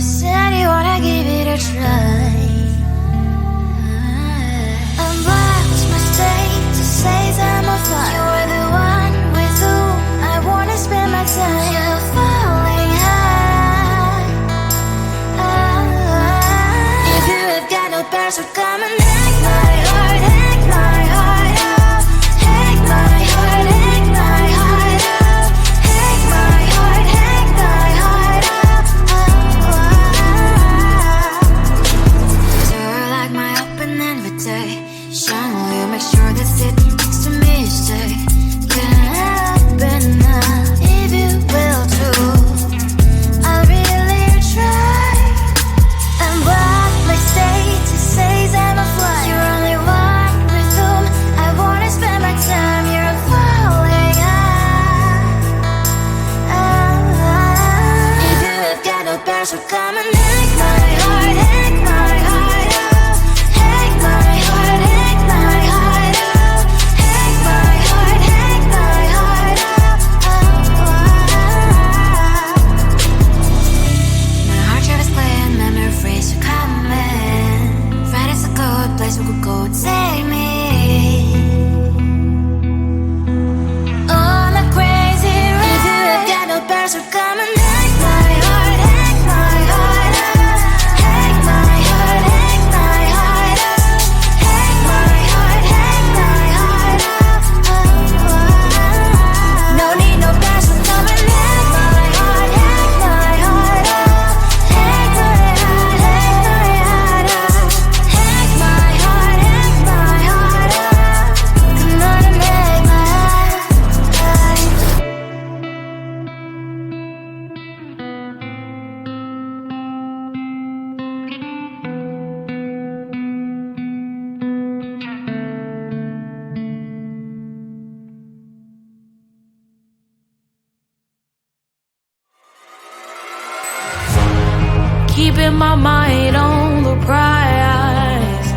said you wanna give it a try. I'm lost mistake to say I'm a fly. You're the one with whom I wanna spend my time. You're falling high. If you have got no parents, so come and hack my heart, hack my heart out. Hack my heart, hack my heart out. Hack my heart, hack my heart out. You're like my open invitation. Will you make sure that sitting next to me is safe? Can't open up if you will too. I'll really try. And what mistake to say I'm a fly. You're only one with whom I wanna spend my time. You're falling high. If you have got no parents, so come and hack my heart, hack my heart out. Hack my heart, hack my heart out. Hack my heart, hack my heart out. My heart tried to play and memory freeze, so come in. Friday's a good place we could go, take me. On a crazy ride. If you have got no parents, so come and hack my heart, hack my heart out. Hack my heart, hack my heart out. Hack my heart, hack my heart out. No need no parents, so come and hack my heart, hack my heart out. Hack my heart, hack my heart out. Hack my heart, hack my heart out. Come on and make my heart. Keeping my mind on the prize,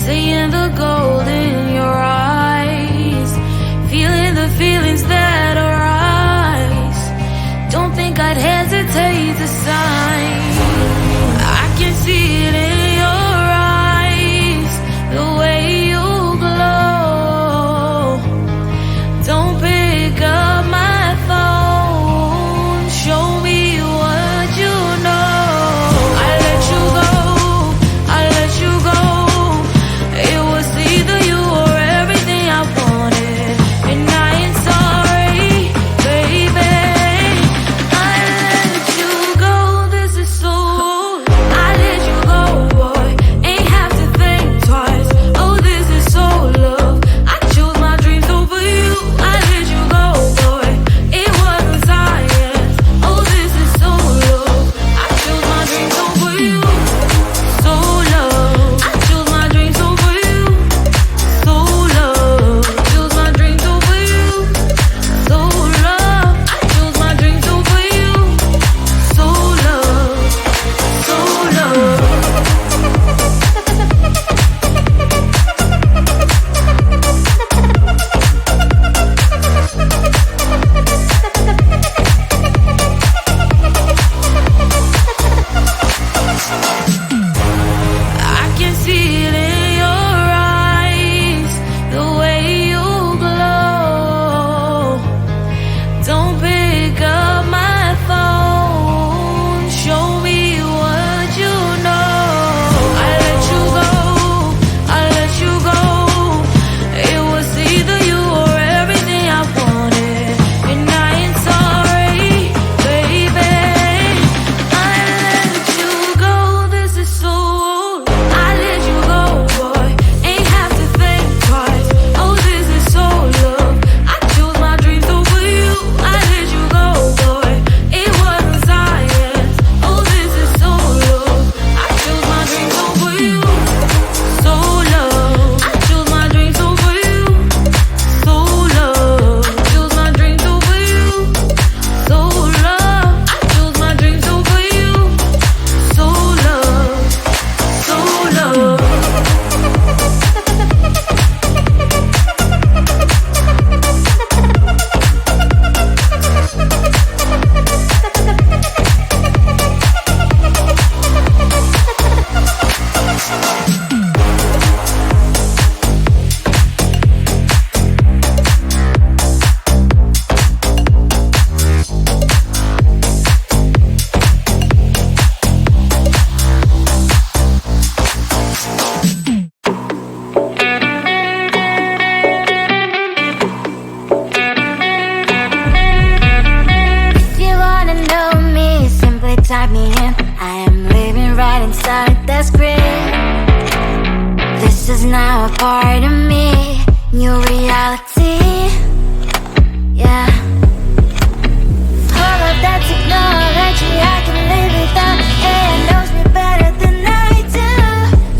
seeing the gold in your eyes, feeling the feelings that arise. Don't think I'd hesitate to sign. I can see it in your eyes, the way you glow. Don't pick up my phone, show me what you know. I let you go, I let you go. It was either you or everything I wanted, and I ain't sorry, baby. I let you go this I am living right inside the screen. This is now a part of me, new reality. Yeah. All of that technology I can live without. It knows me better than I do.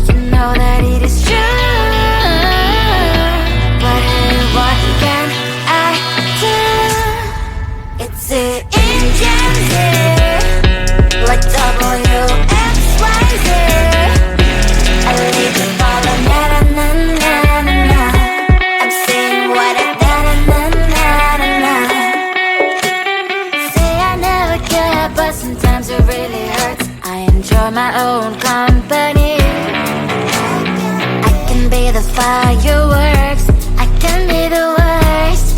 You know that it is true. But hey, what can I do? It's the engine here, like WXYZ. I leave the follow, na na na na na na. I'm saying what I na na na na na na. Say I never care, but sometimes it really hurts. I enjoy my own company. I can be the fireworks, I can be the worst.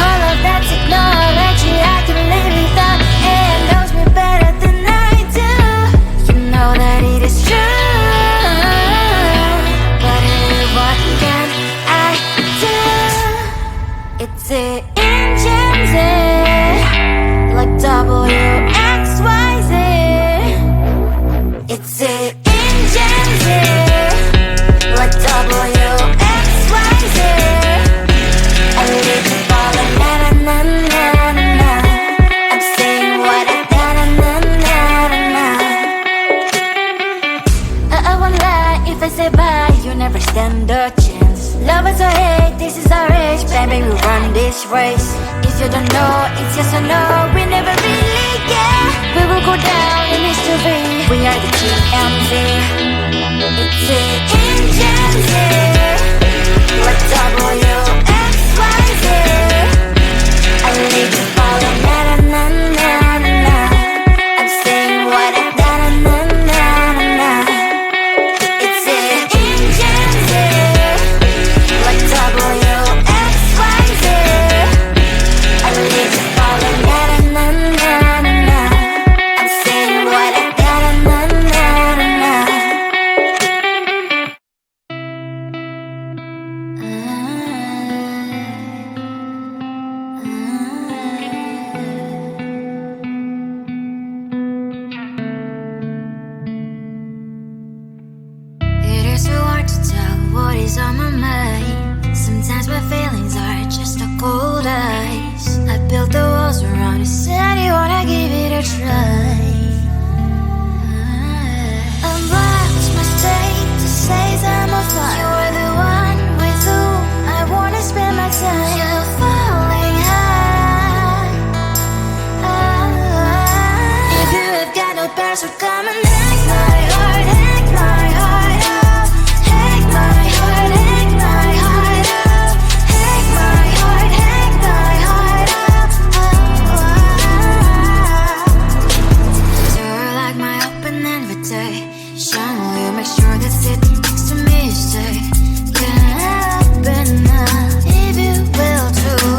All of that technology I can live without. It knows me better than I do. You know that it is true. But hey, what can I do? It's the engines, like WXYZ. It's the engines, like WXYZ. I live to follow, na na na na na na. I'm saying what I na na na na na na. I won't lie if I say bye, you never stand a chance. Love is or hate, this is our age, baby, we run this race. If you don't know, it's yes or no, we never really care. We will go down in history, we are the TMZ. It's the engines, like WXYZ. I live to follow, na na na na na na. I'm saying what I na na na na na. It's the engines, like WXYZ. I live to follow, na na na na na. I'm saying what I na na na na na. It is so hard to tell what is on my mind. Sometimes my feelings are just a cold ice. I built the walls around you, said you wanna give it a try. Unbox my state to say I'm a fly. You are the one with whom I wanna spend my time. You're falling high. If you have got no past, so come and hack my heart, hack my heart up. Hack my heart, hack my heart up. Hack my heart, hack my heart up. You're like my open invitation. Will you make sure that sitting next to me stay? Can open up if you will too.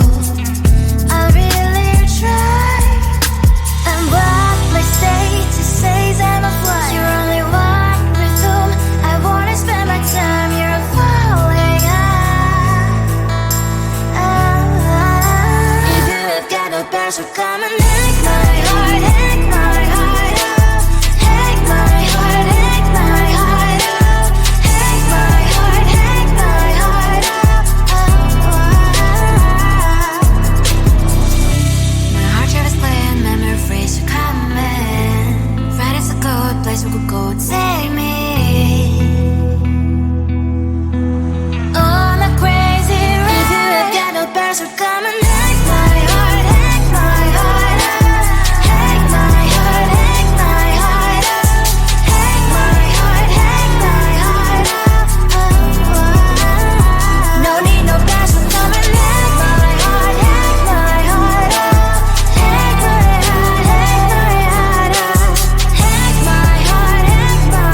I'll really try. And what my status says I'm a fly. You're only one with whom I wanna spend my time. You're falling high. If you have got no past, so come and hack my heart, hack my heart up. Hack my heart, hack my heart up. Hack my heart, hack my heart up. My heart travels clean, memory freeze, you're coming. Right as a good place we could go, take me. On a crazy ride. If you have got no past, so come and hack my heart, hack my heart up. Hack my heart, hack my heart up. Hack my heart, hack my heart up. No need no past, so come and hack my heart, hack my heart up. Hack my heart, hack my heart up. Hack my heart, hack my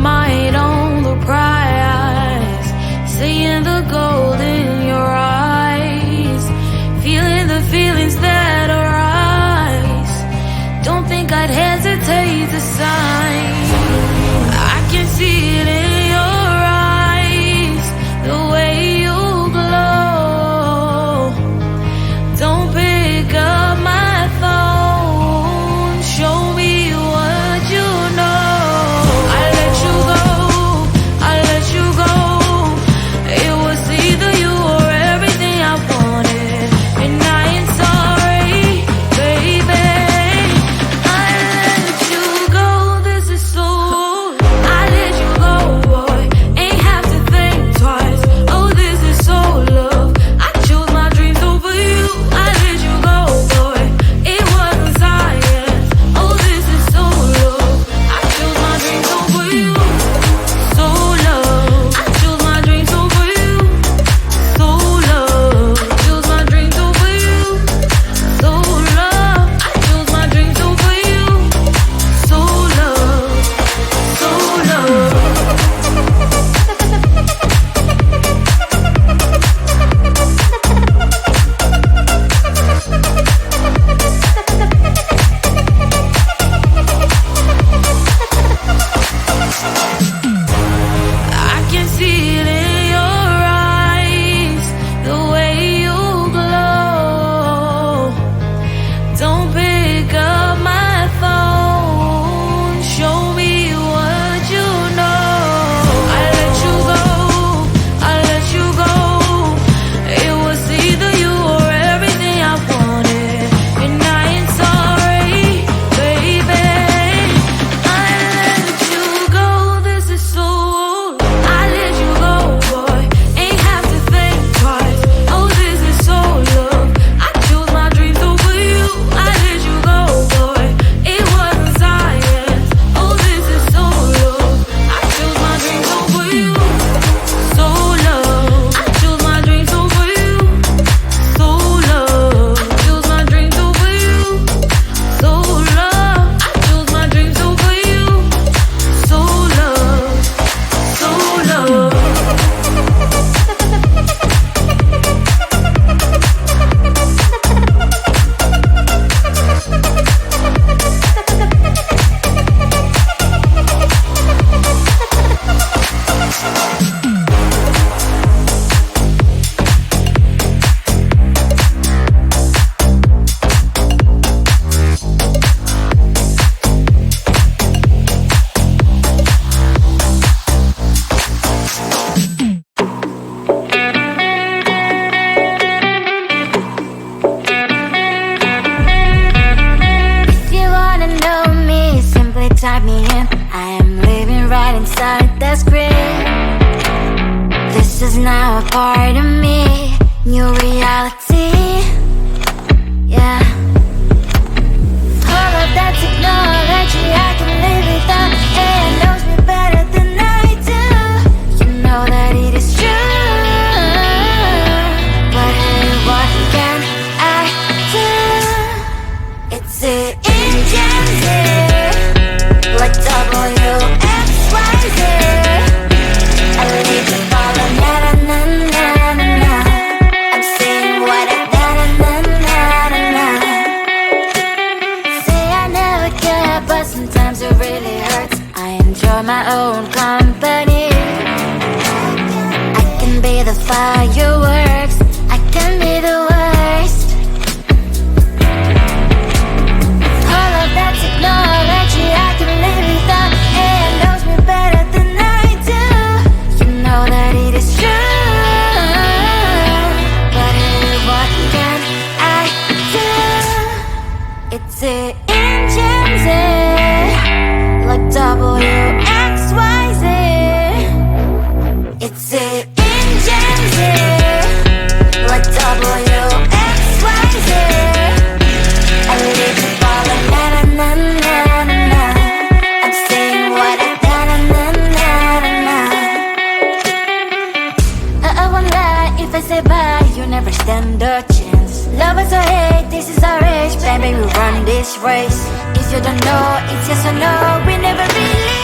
mind on the prize, seeing the gold in your eyes, feeling the feelings that arise. Don't think I'd hesitate to sign. I can see it in your eyes, the way you glow. Don't pick up my phone, show me what you know. I let you go, I let you go. It was either you or everything I wanted, and I ain't sorry, baby. I let you go, this is so. I let you go, boy, ain't have to think twice. Oh, this is so love. I chose my dreams over you. I let you go, boy, it wasn't science. Oh, this is so love. I chose my dreams over you. So love. I chose my dreams over you. So love. Chose my dreams over you. So love. I chose my dreams over you. So love. So love. I can see it in your eyes, the way you glow. Don't pick up my phone, show me what you know. I let you go, I let you go. It was either you or everything I wanted, and I ain't sorry, baby. I let you go, this is so. I let you go, boy, ain't have to think twice. Oh, this is so love. I chose my dreams over you. I let you go, boy, it wasn't science. Oh, this is so love. I chose my dreams over you. So love. I chose my dreams over you. So love. Chose my dreams over you. So love. I chose my dreams over you. So love. So love. If you wanna know me, simply type me in. I am living right inside the screen. This is now a part of me, new reality. Yeah. All of that technology I can live without. AI knows me better than I do. You know that it is true. But hey, what can I do? It's the engines here, like WXYZ. I leave the ball on na na na na na na. I'm saying what I na na na na na. Say I never care, but sometimes it really hurts. I enjoy my own company. I can be the fireworks, I can be the worst. All of that technology I can live without. AI knows me better than I do. You know that it is true. But hey, what can I do? It's the engines, like WXYZ. It's the engines, like WXYZ. I live the ball on na na na na na. I'm saying what I na na na na na. I won't lie if I say bye, you never stand a chance. Lovers or hate, this is our age, baby, we run this race. If you don't know, it's yes or no, we never really